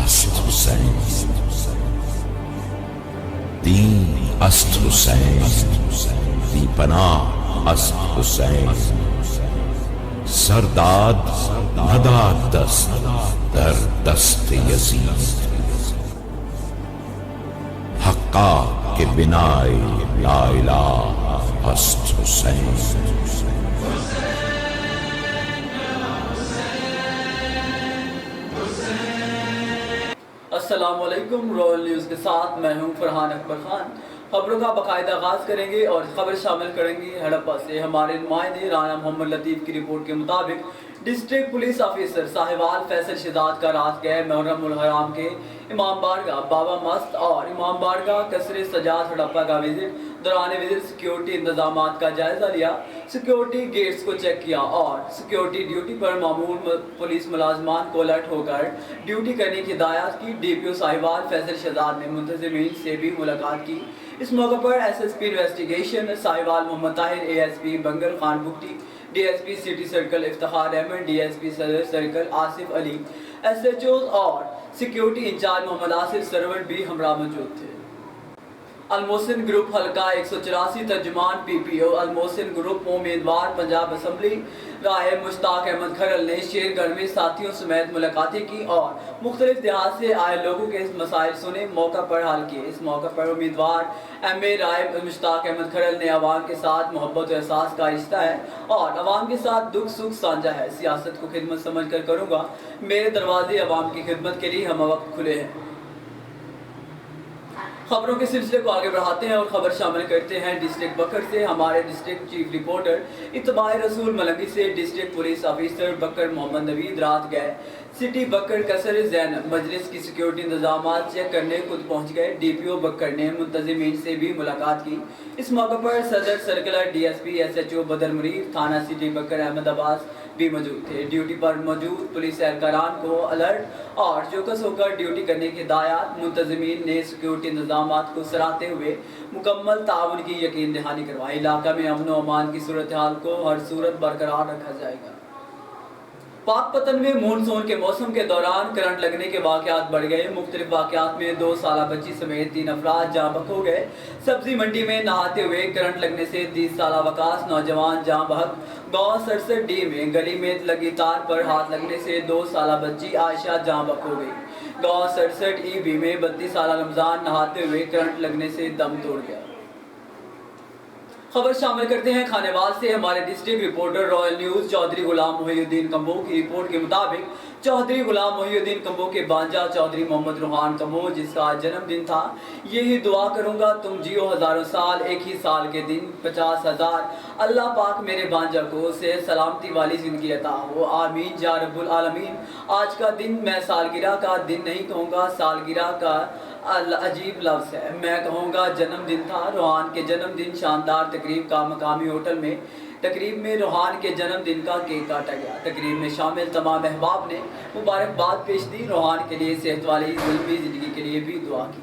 است حسین، دین است حسین، بی پناه است حسین. سرداد نداد دست در دست یزید، حقا که بنای لا اله است حسین. السلام علیکم، رائل نیوز کے ساتھ میں ہوں فرحان اکبر خان۔ خبروں کا باقاعدہ آغاز کریں گے اور خبر شامل کریں گے ہڑپا سے۔ ہمارے نمائندے رانا محمد لطیف کی رپورٹ کے مطابق district police officer Sahiwal Faisal Shahzad کا رات گئے محرم الحرام کے امام بارگاہ بابا مست اور امام بارگاہ قصر سجاد ہڑپا کا وزٹ۔ دوران وزٹ سیکیورٹی انتظامات کا جائزہ لیا، سیکیورٹی گیٹس کو چیک کیا اور سیکیورٹی ڈیوٹی پر معمول پولیس ملازمان کو الرٹ ہو کر ڈیوٹی کرنے کی ہدایت کی۔ D P O Sahiwal Faisal Shahzad نے منتظمین سے بھی ملاقات کی۔ اس موقع پر S S P investigation Sahiwal Muhammad Tahir, A S P Bangal Khan Bugti, D S P city circle Iftikhar Ahmed, D S P Saddar circle Asif Ali, S H Os اور سیکیورٹی انچارج محمد آصف سرور بھی ہمراہ موجود تھے۔ المحسن گروپ حلقہ 184 ترجمان پی پی او المحسن گروپ امیدوار پنجاب اسمبلی رائے مشتاق احمد کھرل نے شیر گڑھ میں ساتھیوں سمیت ملاقاتیں کی اور مختلف دیہات سے آئے لوگوں کے مسائل سنے، موقع پر حل کیے۔ اس موقع پر امیدوار ایم اے رائے مشتاق احمد کھرل نے عوام کے ساتھ محبت و احساس کا رشتہ ہے اور عوام کے ساتھ دکھ سکھ سانجھا ہے، سیاست کو خدمت سمجھ کر کروں گا، میرے دروازے عوام کی خدمت کے لیے ہم وقت کھلے ہیں۔ خبروں کے سلسلے کو آگے بڑھاتے ہیں اور خبر شامل کرتے ہیں ڈسٹرکٹ بکر سے۔ ہمارے ڈسٹرکٹ چیف رپورٹر اتباع رسول ملنگی سے ڈسٹرکٹ پولیس آفیسر بکر محمد نوید رات گئے سٹی بکر قصر زینب مجلس کی سیکیورٹی انتظامات چیک کرنے خود پہنچ گئے۔ ڈی پی او بکر نے منتظمین سے بھی ملاقات کی۔ اس موقع پر Saddar circle D S P S H O Badar مریر، تھانہ سٹی بکر احمد عباس بھی موجود تھے۔ ڈیوٹی پر موجود پولیس اہلکاران کو الرٹ اور چوکس ہو کر ڈیوٹی کرنے کی ہدایات۔ منتظمین نے سیکیورٹی انتظامات کو سراہتے ہوئے مکمل تعاون کی یقین دہانی کروائی۔ علاقہ میں امن و امان کی صورتحال کو ہر صورت برقرار رکھا جائے گا۔ پاک پتن میں مونسون کے موسم کے دوران کرنٹ لگنے کے واقعات بڑھ گئے۔ مختلف واقعات میں 2 سالہ بچی سمیت 3 افراد جاں بحق ہو گئے۔ سبزی منڈی میں نہاتے ہوئے کرنٹ لگنے سے 30 سالہ وقاص نوجوان جاں بحق۔ گاؤں 67 ڈی میں گلی میں لگی تار پر ہاتھ لگنے سے 2 سالہ بچی عائشہ جاں بحق ہو گئی۔ گاؤں 67 ای بی میں 32 سالہ رمضان نہاتے ہوئے کرنٹ لگنے سے دم توڑ گیا۔ خبر شامل کرتے ہیں کھانے وال سے۔ ہمارے district reporter Royal News Chaudhry Ghulam محی الدین کمبو کی رپورٹ کے مطابق چودھری غلام محی الدین کمبو کے بانجا چودھری محمد روحان کمبو، جس کا جنم دن تھا، یہی دعا کروں گا تم جیو ہزاروں سال، ایک ہی سال کے دن 50,000۔ اللہ پاک میرے بانجا کو صحت سلامتی والی زندگی عطا ہو، آمین یا رب العالمین۔ آج کا دن میں سالگرہ کا دن نہیں کہوں گا، سالگرہ کا عجیب لفظ ہے، میں کہوں گا جنم دن تھا۔ روحان کے جنم دن شاندار تقریب کا مقامی ہوٹل میں تقریب میں روحان کے جنم دن کا کیک کاٹا گیا۔ تقریب میں شامل تمام احباب نے مبارکباد پیش دی، روحان کے لیے صحت والی لمبی زندگی کے لیے بھی دعا کی۔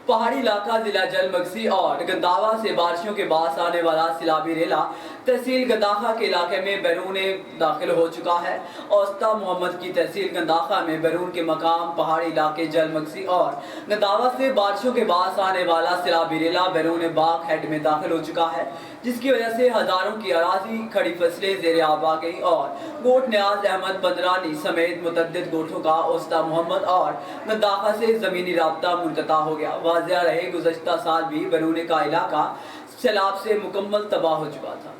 پہاڑی علاقہ ضلع جل مگسی اور گنداوا سے بارشوں کے باعث آنے والا سیلابی ریلا تحصیل گنداخا کے علاقے میں بیرون داخل ہو چکا ہے۔ اوسطا محمد کی تحصیل گنداخا میں بیرون کے مقام پہاڑی علاقے جل مگسی اور گنداوا سے بارشوں کے باعث آنے والا سیلابی ریلا بیرون باغ ہیڈ میں داخل ہو چکا ہے، جس کی وجہ سے ہزاروں کی اراضی کھڑی فصلیں زیر آب آ گئی اور گوٹ نیاز احمد بندرانی سمیت متعدد گوٹھوں کا اوسطا محمد اور گنداخا سے زمینی رابطہ منقطع ہو گیا۔ واضح رہے گزشتہ سال بھی بیرون کا علاقہ سیلاب سے مکمل تباہ ہو چکا تھا۔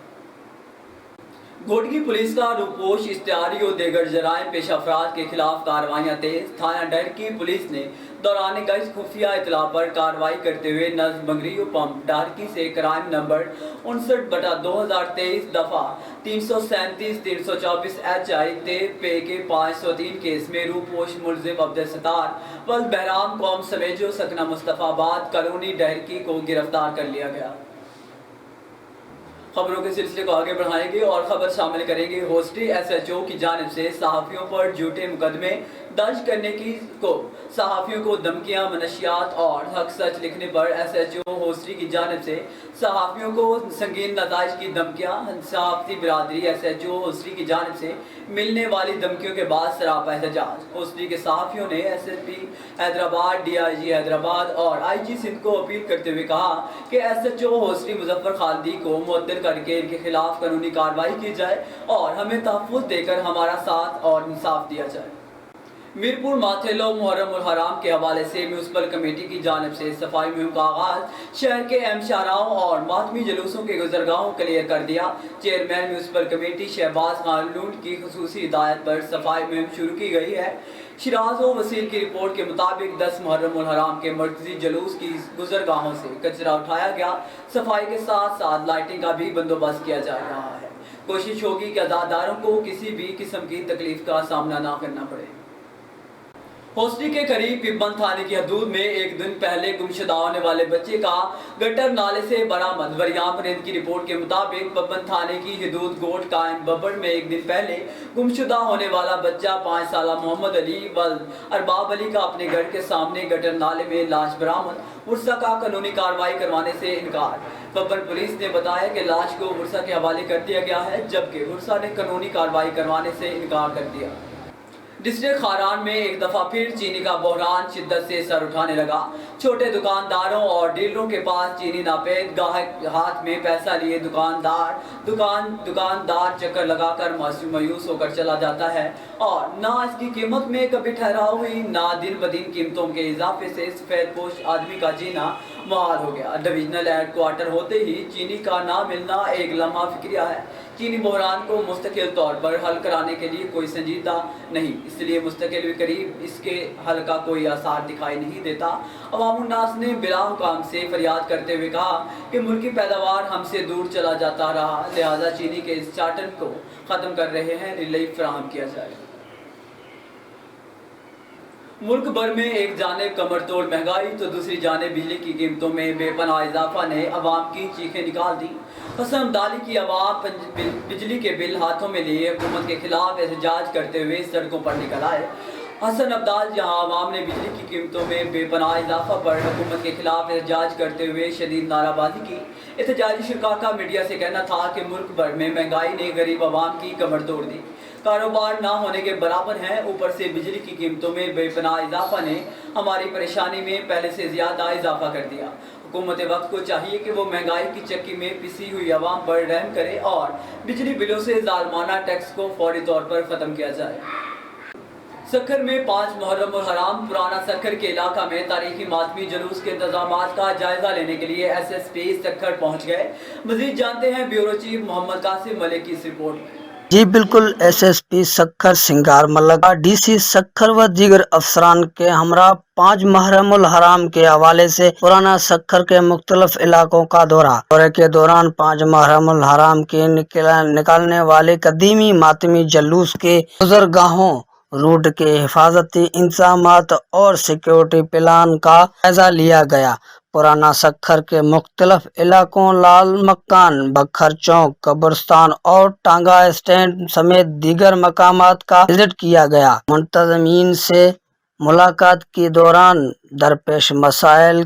گھوٹکی پولیس کا روپوش اشتہاری اور دیگر جرائم پیشہ افراد کے خلاف کارروائیاں تیز۔ تھانہ ڈہرکی پولیس نے دوران گشت خفیہ اطلاع پر کارروائی کرتے ہوئے نظم بنگریو پمپ ڈہرکی سے کرائم نمبر 59/2023 دفعہ 337 324 ایچ آئی تے پے کے 503 کیس میں روپوش ملزم عبدالستار ولد بہرام قوم سمیجو سکنہ مصطفیٰ آباد کالونی ڈہرکی کو گرفتار کر لیا گیا۔ خبروں کے سلسلے کو آگے بڑھائیں گے اور خبر شامل کریں گے۔ ہوسٹی ایس ایچ او کی جانب سے صحافیوں پر جھوٹے مقدمے درج کرنے کو صحافیوں کو دھمکیاں، منشیات اور حق سچ لکھنے پر SHO ہوسٹری کی جانب سے صحافیوں کو سنگین نتائج کی دھمکیاں۔ صحافتی برادری SHO ہوسٹری کی جانب سے ملنے والی دھمکیوں کے بعد سراپا احتجاج۔ ہوسٹری کے صحافیوں نے SSP حیدرآباد، DIG حیدرآباد اور IG سندھ کو اپیل کرتے ہوئے کہا کہ SHO ہوسٹری مظفر خالدی کو معطل کر کے ان کے خلاف قانونی کارروائی کی جائے اور ہمیں تحفظ دے کر ہمارا ساتھ اور انصاف دیا جائے۔ میرپور ماتھیلو محرم الحرام کے حوالے سے میونسپل کمیٹی کی جانب سے صفائی مہم کا آغاز۔ شہر کے اہم شاہراہوں اور ماتمی جلوسوں کے گزرگاہوں کلیئر کر دیا۔ Chairman municipal committee Shahbaz Khan Lund کی خصوصی ہدایت پر صفائی مہم شروع کی گئی ہے۔ شیراز و وسیل کی رپورٹ کے مطابق 10 محرم الحرام کے مرکزی جلوس کی گزرگاہوں سے کچرا اٹھایا گیا۔ صفائی کے ساتھ ساتھ لائٹنگ کا بھی بندوبست کیا جا رہا ہے۔ کوشش ہوگی کہ عزاداروں کو کسی بھی قسم کی تکلیف کا سامنا نہ کرنا پڑے۔ ہوسٹری کے قریب پبن تھانے کی حدود میں ایک دن پہلے گمشدہ ہونے والے بچے کا گٹر نالے سے برآمد۔ وریاں پرند کی رپورٹ کے مطابق پبن تھانے کی حدود گوٹ قائم ببر میں ایک دن پہلے گمشدہ ہونے والا بچہ 5 سالہ محمد علی ولد ارباب علی کا اپنے گھر کے سامنے گٹر نالے میں لاش برآمد۔ ورثہ کا قانونی کارروائی کروانے سے انکار۔ پبن پولیس نے بتایا کہ لاش کو ورثہ کے حوالے کر دیا گیا ہے، جبکہ ورثہ نے قانونی کارروائی کروانے سے انکار کر دیا۔ ڈسٹرکٹ خاران میں ایک دفعہ پھر چینی کا بحران شدت سے سر اٹھانے لگا۔ چھوٹے دکانداروں اور ڈیلروں کے پاس چینی ناپید، گاہک ہاتھ میں پیسہ لیے دکاندار چکر لگا کر مایوس ہو کر چلا جاتا ہے اور نہ اس کی قیمت میں کبھی ٹھہراؤ ہوئی، نہ دن بدن قیمتوں کے اضافے سے سفید پوش آدمی کا جینا محال ہو گیا۔ ڈویژنل ہیڈ کوارٹر ہوتے ہی چینی کا نہ ملنا ایک لمحہ فکریہ ہے۔ چینی بحران کو مستقل طور پر حل کرانے کے لیے کوئی سنجیدہ نہیں، اس لیے مستقل قریب اس کے حل کا کوئی آثار دکھائی نہیں دیتا۔ عوام الناس نے بلا حکام سے فریاد کرتے ہوئے کہا کہ ملکی پیداوار ہم سے دور چلا جاتا رہا، لہٰذا چینی کے اس چارٹر کو ختم کر رہے ہیں، ریلیف فراہم کیا جائے۔ ملک بھر میں ایک جانب کمر توڑ مہنگائی تو دوسری جانب بجلی کی قیمتوں میں بے پناہ اضافہ نے عوام کی چیخیں نکال دی۔ حسن عبدالی کی عوام بجلی کے بل ہاتھوں میں لیے حکومت کے خلاف احتجاج کرتے ہوئے سڑکوں پر نکل آئے۔ حسن عبدال جہاں عوام نے بجلی کی قیمتوں میں بے پناہ اضافہ پر حکومت کے خلاف احتجاج کرتے ہوئے شدید نعرہ بازی کی۔ احتجاجی شرکا کا میڈیا سے کہنا تھا کہ ملک بھر میں مہنگائی نے غریب عوام کی کمر توڑ دی، کاروبار نہ ہونے کے برابر ہیں، اوپر سے بجلی کی قیمتوں میں بے پناہ اضافہ نے ہماری پریشانی میں پہلے سے زیادہ اضافہ کر دیا۔ حکومت وقت کو چاہیے کہ وہ مہنگائی کی چکی میں پسی ہوئی عوام پر رحم کرے اور بجلی بلوں سے ظالمانہ ٹیکس کو فوری طور پر ختم کیا جائے۔ سکھر میں 5 محرم الحرام پرانا سکھر کے علاقہ میں تاریخی ماتمی جلوس کے انتظامات کا جائزہ لینے کے لیے SSP سکھر پہنچ گئے۔ مزید جانتے ہیں بیورو چیف محمد قاسم ملک کی اس رپورٹ میں۔ جی بالکل، SSP سکھر سنگار ملک، DC سکھر و دیگر افسران کے ہمراہ 5 محرم الحرام کے حوالے سے پرانا سکھر کے مختلف علاقوں کا دورے کے دوران 5 محرم الحرام کے نکالنے والے قدیمی ماتمی جلوس کے گزرگاہوں، روٹ کے حفاظتی انتظامات اور سیکیورٹی پلان کا جائزہ لیا گیا۔ پرانا سکھر کے مختلف علاقوں لال مکان، بکھر چوک، قبرستان اور ٹانگا اسٹینڈ سمیت دیگر مقامات کا وزٹ کیا گیا۔ منتظمین سے ملاقات کے دوران درپیش مسائل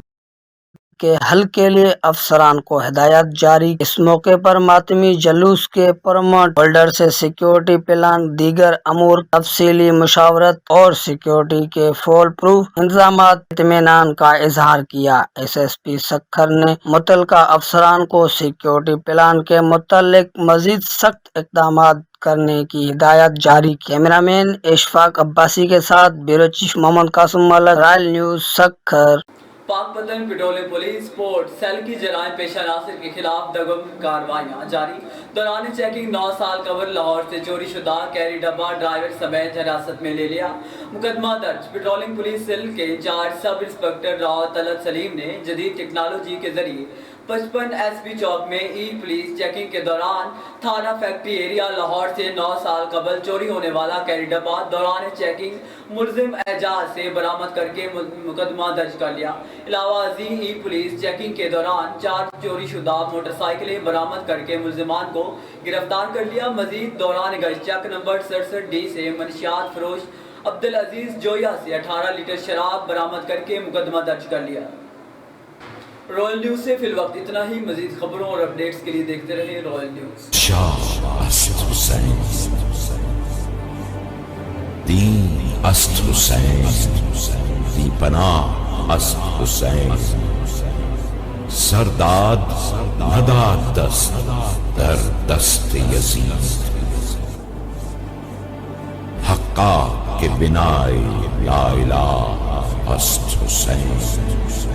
کے حل کے لیے افسران کو ہدایات جاری۔ اس موقع پر ماتمی جلوس کے پرمٹ ہولڈر سے سیکیورٹی پلان، دیگر امور تفصیلی مشاورت اور سیکیورٹی کے فول پروف انتظامات اطمینان کا اظہار کیا۔ SSP سکھر نے متعلقہ افسران کو سیکیورٹی پلان کے متعلق مزید سخت اقدامات کرنے کی ہدایت جاری کی۔ کیمرہ مین اشفاق عباسی کے ساتھ بیورو چیف محمد قاسم ملک، رائل نیوز، سکھر۔ پاک پتن پیٹرولیم پولیس پورٹ سیل کی جرائم پیشہ عناصر کے خلاف دگم کارروائیاں جاری۔ دوران چیکنگ 9 سال قبل لاہور سے چوری شدہ کیری ڈبہ ڈرائیور سمیت حراست میں لے لیا۔ مقدمہ درج۔ پیٹرولنگ پولیس سیل کے in charge sub inspector Rao Talat Saleem نے جدید ٹیکنالوجی کے ذریعے 55 SP چوک میں پولیس چیکنگ کے دوران تھانہ فیکٹری ایریا لاہور سے 9 سال قبل چوری ہونے والا کیری ڈبہ دوران چیکنگ ملزم اعجاز سے برآمد کر کے مقدمہ درج کر لیا۔ علاوہ ازیں پولیس چیکنگ کے دوران 4 چوری شدہ موٹر سائیکلیں برآمد کر کے ملزمان کو گرفتار کر لیا۔ مزید دوران گشت چیک نمبر 67D سے منشیات فروش عبدالعزیز جویا سے 18 لیٹر شراب برآمد کر کے مقدمہ درج کر لیا۔ رائل نیوز سے فی الوقت اتنا ہی۔ مزید خبروں اور اپڈیٹس کے لیے دیکھتے رہے رائل نیوز۔ شاہ است حسین، دین است حسین، دی پناہ است حسین، سرداد نداد دست در دست یزید، حقا کے بنائے لا الہ است حسین۔